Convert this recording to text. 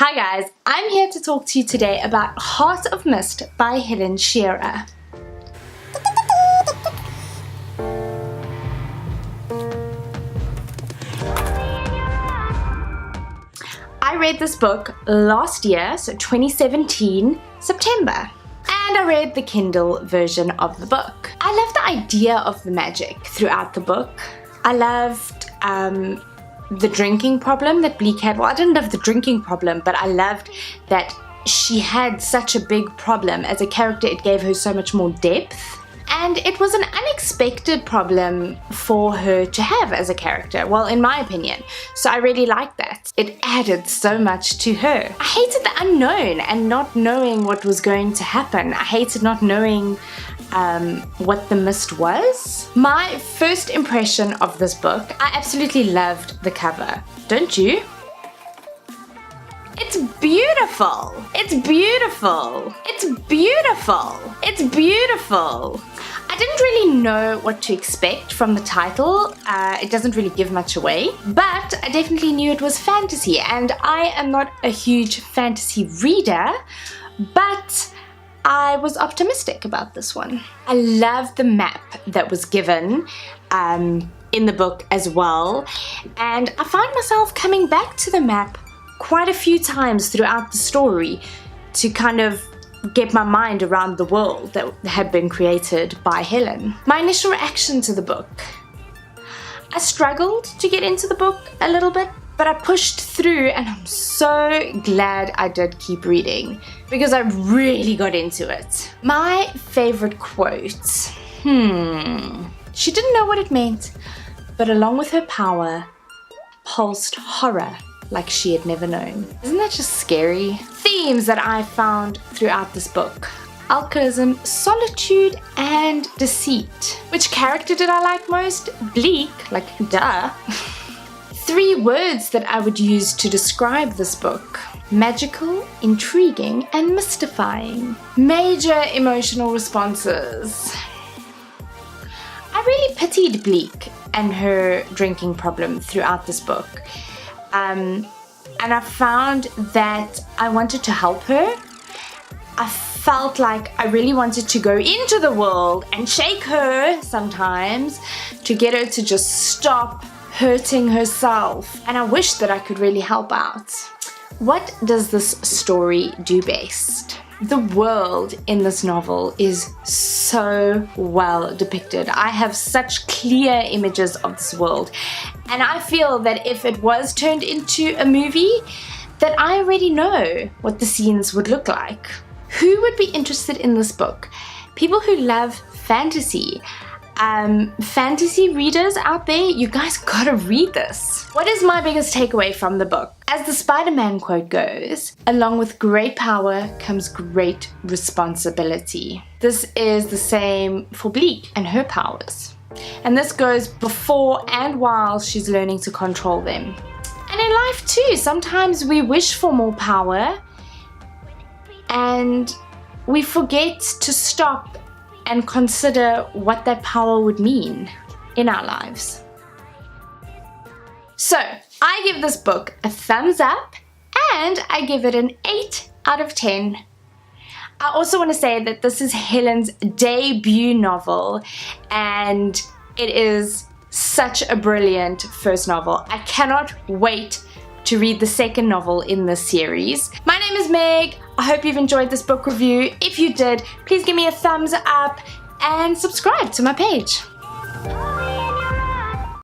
Hi guys, I'm here to talk to you today about Heart of Mist by Helen Scheuerer. I read this book last year, so 2017, September. And I read the Kindle version of the book. I loved the idea of the magic throughout the book. I loved the drinking problem that Bleak had. Well, I didn't love the drinking problem, but I loved that she had such a big problem. As a character, it gave her so much more depth. And it was an unexpected problem for her to have as a character, well, in my opinion. So I really liked that. It added so much to her. I hated the unknown and not knowing what was going to happen. I hated not knowing what the mist was. My first impression of this book, I absolutely loved the cover. Don't you? It's beautiful. It's beautiful. It's beautiful. It's beautiful. I didn't really know what to expect from the title. It doesn't really give much away, but I definitely knew it was fantasy, and I am not a huge fantasy reader, but I was optimistic about this one. I love the map that was given in the book as well, and I found myself coming back to the map quite a few times throughout the story to kind of get my mind around the world that had been created by Helen. My initial reaction to the book, I struggled to get into the book a little bit, but I pushed through, and I'm so glad I did keep reading because I really got into it. My favorite quote, she didn't know what it meant, but along with her power pulsed horror like she had never known. Isn't that just scary? Themes that I found throughout this book: alcoholism, solitude, and deceit. Which character did I like most? Bleak, like duh. 3 words that I would use to describe this book: magical, intriguing, and mystifying. Major emotional responses. I really pitied Bleak and her drinking problem throughout this book. And I found that I wanted to help her. I felt like I really wanted to go into the world and shake her sometimes to get her to just stop hurting herself. And I wish that I could really help out. What does this story do best? The world in this novel is so well depicted. I have such clear images of this world, and I feel that if it was turned into a movie, that I already know what the scenes would look like. Who would be interested in this book? People who love fantasy. Fantasy readers out there, you guys gotta read this. What is my biggest takeaway from the book? As the Spider-Man quote goes, along with great power comes great responsibility. This is the same for Bleak and her powers. And this goes before and while she's learning to control them. And in life too, sometimes we wish for more power and we forget to stop and consider what that power would mean in our lives. So, I give this book a thumbs up, and I give it an 8 out of 10. I also want to say that this is Helen's debut novel, and it is such a brilliant first novel. I cannot wait to read the second novel in this series. My name is Meg. I hope you've enjoyed this book review. If you did, please give me a thumbs up and subscribe to my page.